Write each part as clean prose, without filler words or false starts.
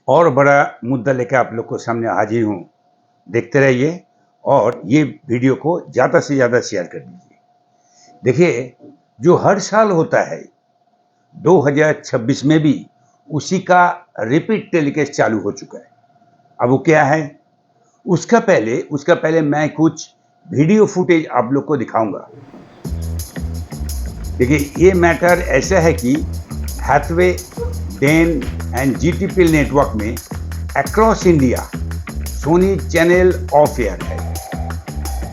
और बड़ा मुद्दा लेकर आप लोग को सामने हाजिर हूँ। देखते रहिए और ये वीडियो को ज़्यादा से ज़्यादा शेयर कर दीजिए। देखिए, जो हर साल होता है 2026 में भी उसी का रिपीट टेलीकास्ट चालू हो चुका है। अब वो क्या है, उसका पहले मैं कुछ वीडियो फुटेज आप लोग को दिखाऊंगा। देखिए, ये मैटर ऐसा है कि Hathway, Den and GTP network में across India Sony channel off air है।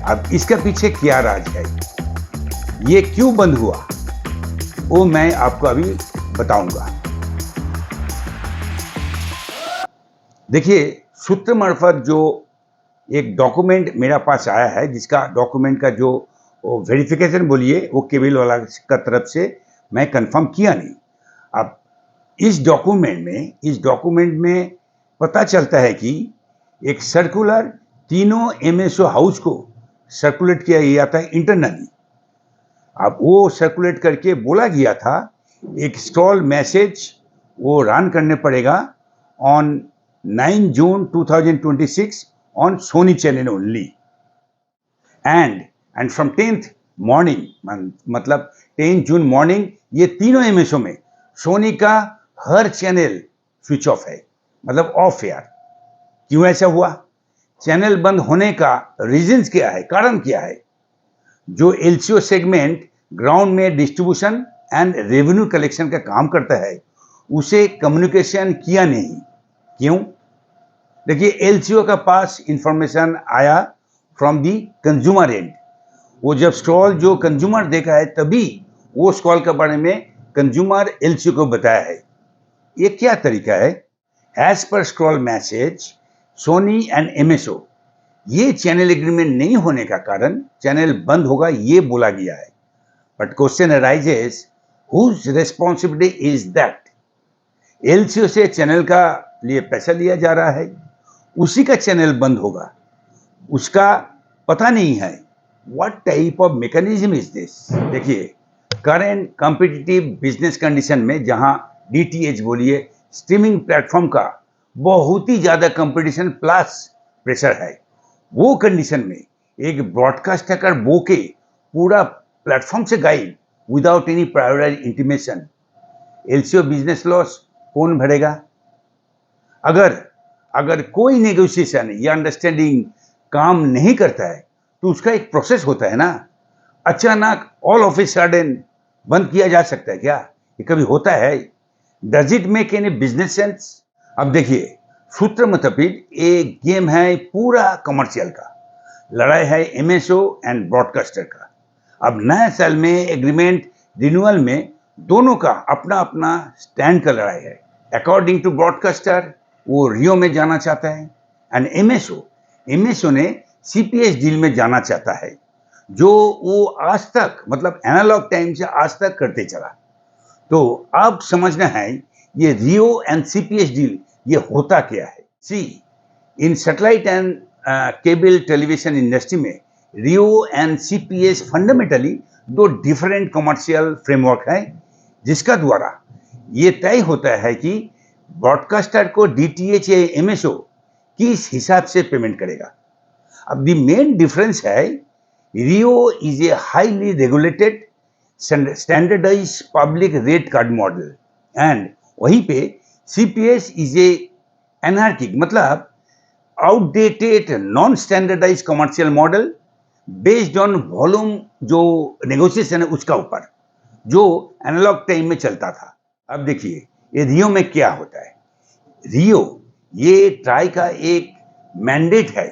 अब इसका पीछे क्या राज है, ये क्यों बंद हुआ, वो मैं आपको अभी बताऊंगा। देखिए, सूत्र मार्फत जो एक डॉक्यूमेंट मेरा पास आया है, जिसका डॉक्यूमेंट का जो वेरिफिकेशन बोलिए वो केबल वाला का तरफ से मैं कंफर्म किया नहीं। अब इस डॉक्यूमेंट में पता चलता है कि एक सर्कुलर तीनों एमएसओ हाउस को सर्कुलेट किया गया था इंटरनली। अब वो सर्कुलेट करके बोला गया था एक स्टॉल मैसेज वो रन करने पड़ेगा on 9 June 2026 on Sony channel only and from 10th morning, मतलब 10 जून मॉर्निंग ये तीनों एमएसओ में सोनी का हर चैनल स्विच ऑफ है, मतलब ऑफ एयर। क्यों ऐसा हुआ? चैनल बंद होने का रीजंस क्या है, कारण क्या है? जो एलसीओ सेगमेंट ग्राउंड में डिस्ट्रीब्यूशन एंड रेवेन्यू कलेक्शन का काम करता है, उसे कम्युनिकेशन किया नहीं। क्यों? देखिए, एलसीओ का पास इंफॉर्मेशन आया फ्रॉम दी कंज्यूमर एंड। वो जब स्टॉल जो कंज्यूमर देखा है तभी वो स्टॉल के बारे में कंज्यूमर एलसीओ को बताया है। ये क्या तरीका है? As per stall message, Sony and MSO ये चैनल एग्रीमेंट नहीं होने का कारण चैनल बंद होगा, ये बोला गया है। But question arises, whose responsibility is that? LCO से चैनल का लिए पैसा लिया जा रहा है, उसी का चैनल बंद होगा, उसका पता नहीं है। What type of mechanism is this? देखिए, करेंट कॉम्पिटिटिव बिजनेस कंडीशन में जहां डीटीएच बोलिए स्ट्रीमिंग प्लेटफॉर्म का बहुत ही ज्यादा कंपटीशन प्लस प्रेशर है, वो कंडीशन में एक ब्रॉडकास्टर कर बो के पूरा प्लेटफॉर्म से गायब without any priority intimation, LCO business loss कौन भरेगा? अगर कोई नेगोशिएशन या अंडरस्टैंडिंग काम नहीं करता है तो उसका एक प्रोसेस होता है ना। अचानक ऑल ऑफ ए सडन बंद किया जा सकता है क्या? ये कभी होता है? Does it make any business sense? अब देखिए, सूत्र मुताबिक एक गेम है पूरा कमर्शियल का, लड़ाई है एमएसओ एंड ब्रॉडकास्टर का। अब नए साल में एग्रीमेंट रिन्यूअल में दोनों का अपना अपना स्टैंड का लड़ाई है। अकॉर्डिंग टू ब्रॉडकास्टर वो रियो में जाना चाहता है एंड एमएसओ ने सीपीएस डील में जाना चाहता है, जो वो आज तक, मतलब एनालॉग टाइम से आज तक करते चला। तो अब समझना है ये रियो एंड सीपीएस डील ये होता क्या है। See, in satellite and cable television industry में रियो एंड सीपीएस फंडामेंटली दो डिफरेंट कमर्शियल फ्रेमवर्क है, जिसका द्वारा ये तय होता है कि ब्रॉडकास्टर को डीटीएच या एमएसओ किस हिसाब से पेमेंट करेगा। अब द मेन डिफरेंस है, RIO is a highly regulated standardise public rate card model and वहीं पे सीपीएस इज ए एनार्किक, मतलब outdated non standardise commercial model based on volume जो नेगोशिएशन है उसका ऊपर, जो एनालॉग टाइम में चलता था। अब देखिए, ये रियो में क्या होता है। रियो ये ट्राई का एक मैंडेट है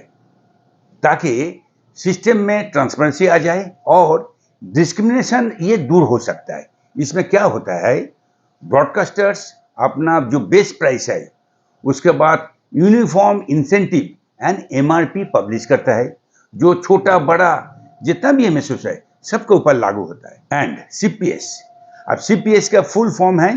ताकि सिस्टम में ट्रांसपेरेंसी आ जाए और डिस्क्रिमिनेशन ये दूर हो सकता है। इसमें क्या होता है, ब्रॉडकास्टर्स अपना जो बेस प्राइस है उसके बाद uniform incentive and MRP publish करता है, जो छोटा बड़ा जितना भी एमएसओ है सबके ऊपर लागू होता है। एंड सीपीएस, अब सीपीएस का फुल फॉर्म है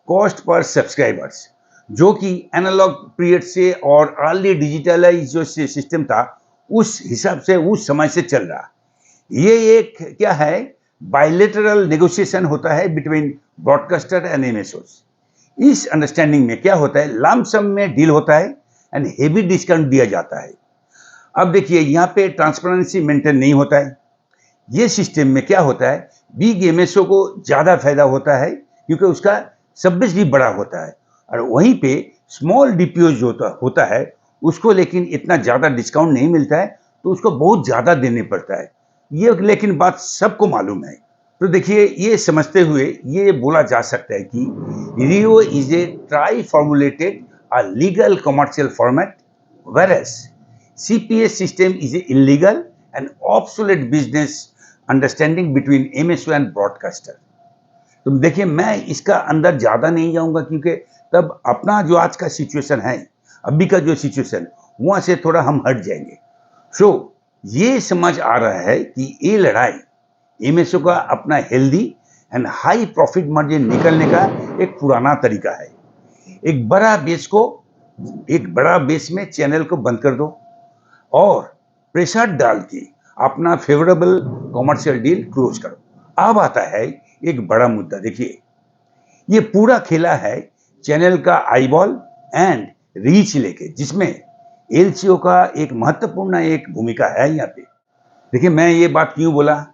कॉस्ट पर सब्सक्राइबर्स, जो कि एनालॉग पीरियड से और अर्ली डिजिटलाइज जो सिस्टम था उस हिसाब से उस समय से चल रहा। ये एक क्या है, बायलेटरल नेगोशिएशन होता है बिटवीन ब्रॉडकास्टर एंड एमएसओस। इस अंडरस्टैंडिंग में क्या होता है, लम सम में डील होता है एंड हेवी डिस्काउंट दिया जाता है। अब देखिए यहाँ पे ट्रांसपेरेंसी मेंटेन नहीं होता है। ये सिस्टम में क्या होता है, बिग एमएसओ को ज़्यादा फायदा होता है क्योंकि उसका सर्विस भी बड़ा होता है, और वहीं पे स्मॉल डीपीओ जो होता है उसको लेकिन इतना ज़्यादा डिस्काउंट नहीं मिलता है, तो उसको बहुत ज़्यादा देने पड़ता है। ये लेकिन बात सबको मालूम है। तो देखिए ये समझते हुए ये बोला जा सकता है कि RIO is a TRAI formulated a legal commercial format, whereas CPS system is a illegal and obsolete business understanding between MSO and broadcaster. तो देखिए मैं इसका अंदर ज़्यादा नहीं जाऊंगा क्योंकि तब अपना जो आज का सिचुएशन है, अभी का जो सिचुएशन, वहाँ से थोड़ा हम हट जाएंगे। सो ये समझ आ रहा है कि ये लड़ाई एमएसओ का अपना healthy and high profit margin निकलने का एक पुराना तरीका है। एक बड़ा बेस में चैनल को बंद कर दो और प्रेशर डाल के अपना फेवरेबल कॉमर्शियल डील क्लोज करो। अब आता है एक बड़ा मुद्दा। देखिए ये पूरा खेला है चैनल का आईबॉल एंड रीच लेके, जिसमें एलसीओ का एक महत्वपूर्ण एक भूमिका है यहाँ पे। देखिए मैं ये बात क्यों बोला,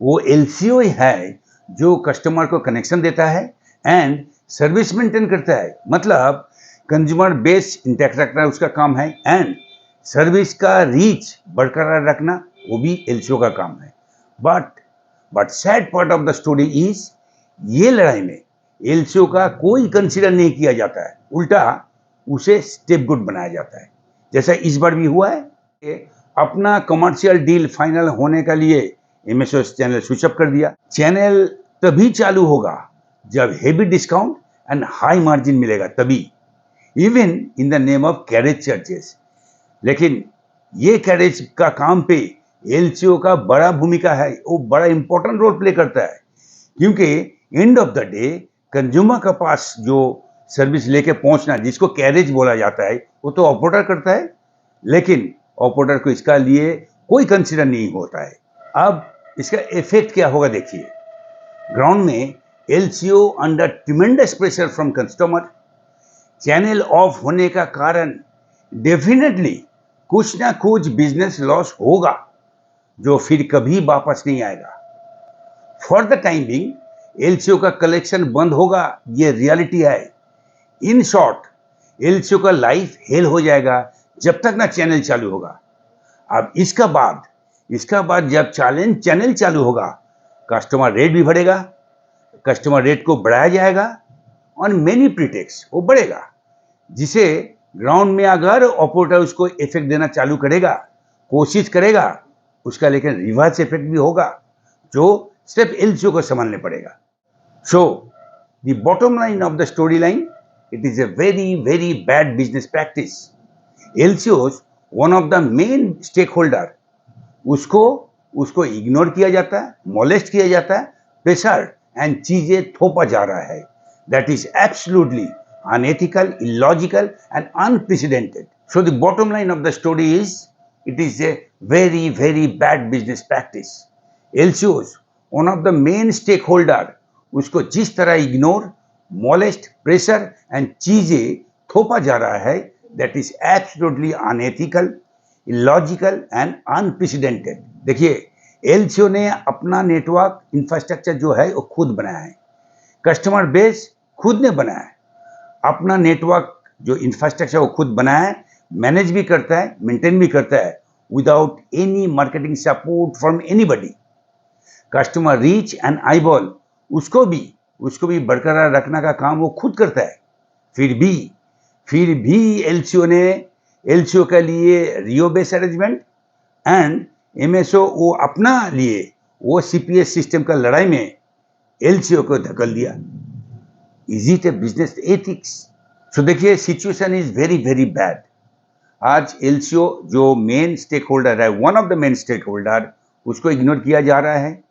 वो एलसीओ ही है जो कस्टमर को कनेक्शन देता है एंड सर्विस मेंटेन करता है, मतलब कंज्यूमर बेस इंटैक्ट रखना उसका काम है एंड सर्विस का रीच बरकरार रखना वो भी एलसीओ का काम है। But sad part of the story is ये लड़ाई में एलसीओ का कोई कंसीडर नहीं किया जाता है, उल्टा उसे स्टेपगुड बनाया जाता है, जैसा इस बार भी हुआ है। अपना कमर्शियल डील फाइनल होने के लिए एमएसओ चैनल स्विच अप कर दिया। चैनल तभी चालू होगा जब heavy discount and high margin मिलेगा, तभी, even in the name of carriage charges. लेकिन ये कैरेज का काम पे एलसीओ का बड़ा भूमिका है, वो बड़ा इंपॉर्टेंट रोल प्ले करता है, क्योंकि end of the day consumer के पास जो सर्विस लेके पहुंचना, जिसको कैरेज बोला जाता है, वो तो ऑपरेटर करता है, लेकिन ऑपरेटर को इसका लिए कोई कंसीडर नहीं होता है। अब इसका इफेक्ट क्या होगा देखिए, ग्राउंड में LCO under tremendous pressure from customer, channel of होने का कारण डेफिनेटली कुछ ना कुछ बिजनेस लॉस होगा जो फिर कभी वापस नहीं आएगा। फॉर द टाइमिंग एलसीओ का कलेक्शन बंद होगा, ये रियलिटी है। इन शॉर्ट एलसीओ का लाइफ हेल हो जाएगा जब तक ना चैनल चालू होगा। अब इसका बाद जब चैनल चालू होगा, कस्टमर रेट भी बढ़ेगा, कस्टमर रेट को बढ़ाया जाएगा और मेनी प्रीटेक्स वो बढ़ेगा, जिसे ग्राउंड में अगर ऑपरेटर उसको इफेक्ट देना चालू करेगा, कोशिश करेगा, उसका लेकिन रिवर्स इफेक्ट भी होगा जो सिर्फ एलसीओ को संभालने पड़ेगा। So the bottom line of the story line, it is a very very bad business practice. LCOs one of the main stakeholder, उसको इग्नोर किया जाता है, मोलेस्ट किया जाता है, प्रेशर एंड चीजें थोपा जा रहा है। That is absolutely unethical, illogical and unprecedented. So the bottom line of the story is, it is a very very bad business practice. LCOs, one of the main stakeholder, उसको जिस तरह ignore, molest, pressure and चीजें थोपा जा रहा है, that is absolutely unethical, illogical and unprecedented. देखिए LCO ने अपना नेटवर्क इंफ्रास्ट्रक्चर जो है वो खुद बनाया है, कस्टमर बेस खुद ने बनाया है, अपना नेटवर्क जो इंफ्रास्ट्रक्चर वो खुद बनाया है, मैनेज भी करता है, मेंटेन भी करता है, without any marketing support from anybody. Customer reach and eyeball उसको भी बरकरार रखने का काम वो खुद करता है। फिर भी एलसीओ के लिए रियो बेस अरेंजमेंट एंड एमएसओ वो अपना लिए वो सीपीएस सिस्टम का लड़ाई में एलसीओ को धकेल दिया। Is it a business ethics? So देखिए situation is very very bad. आज एलसीओ जो मेन स्टेक होल्डर है, one of the main stakeholder, उसको इग्नोर किया जा रहा है।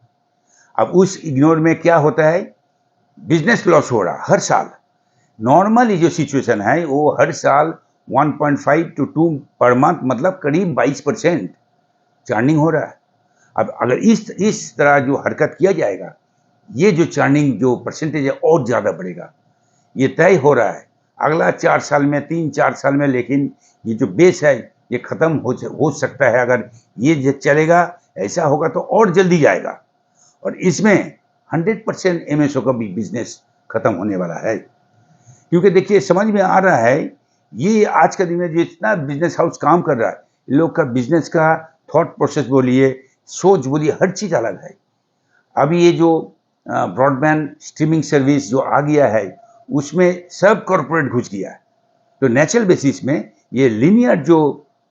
अब उस इग्नोर में क्या होता है, बिजनेस लॉस हो रहा हर साल। नॉर्मली जो सिचुएशन है वो हर साल 1.5 to 2 पर मंथ, मतलब करीब 22% चार्निंग हो रहा है। अब अगर इस तरह जो हरकत किया जाएगा, ये जो चार्निंग जो परसेंटेज है और ज़्यादा बढ़ेगा। ये तय हो रहा है अगला 4 साल में, 3-4 साल में, लेकिन ये जो बेस है ये ख़त्म हो सकता है। अगर ये चलेगा, ऐसा होगा तो और जल्दी जाएगा और इसमें 100% एमएसओ का भी बिजनेस खत्म होने वाला है। क्योंकि देखिए समझ में आ रहा है ये आज का दिन में जो इतना बिजनेस हाउस काम कर रहा है, इन लोग का बिजनेस का थॉट प्रोसेस बोलिए, सोच बोलिए, हर चीज़ अलग है। अभी ये जो ब्रॉडबैंड स्ट्रीमिंग सर्विस जो आ गया है उसमें सब कॉरपोरेट घुस गया है। तो नेचुरल बेसिस में ये लीनियर जो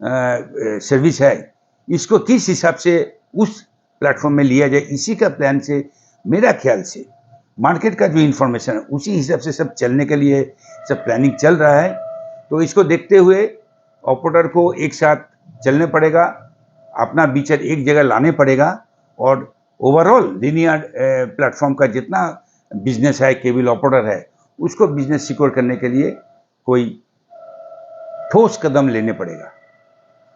सर्विस है इसको किस हिसाब से उस प्लेटफॉर्म में लिया जाए, इसी का प्लान से मेरा ख्याल से मार्केट का जो इन्फॉर्मेशन है उसी हिसाब से सब चलने के लिए सब प्लानिंग चल रहा है। तो इसको देखते हुए ऑपरेटर को एक साथ चलने पड़ेगा, अपना फीचर एक जगह लाने पड़ेगा और ओवरऑल लीनियर प्लेटफॉर्म का जितना बिजनेस है, केबल ऑपरेटर है, उसको बिजनेस सिक्योर करने के लिए कोई ठोस कदम लेने पड़ेगा।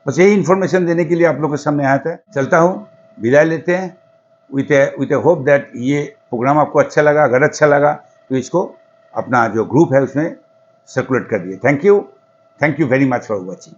बस यही इन्फॉर्मेशन देने के लिए आप लोगों के सामने आया था। चलता हूँ, विदाई लेते हैं विथ ए होप दैट ये प्रोग्राम आपको अच्छा लगा। अगर अच्छा लगा तो इसको अपना जो ग्रुप है उसमें सर्कुलेट कर दिए। Thank you very much for watching.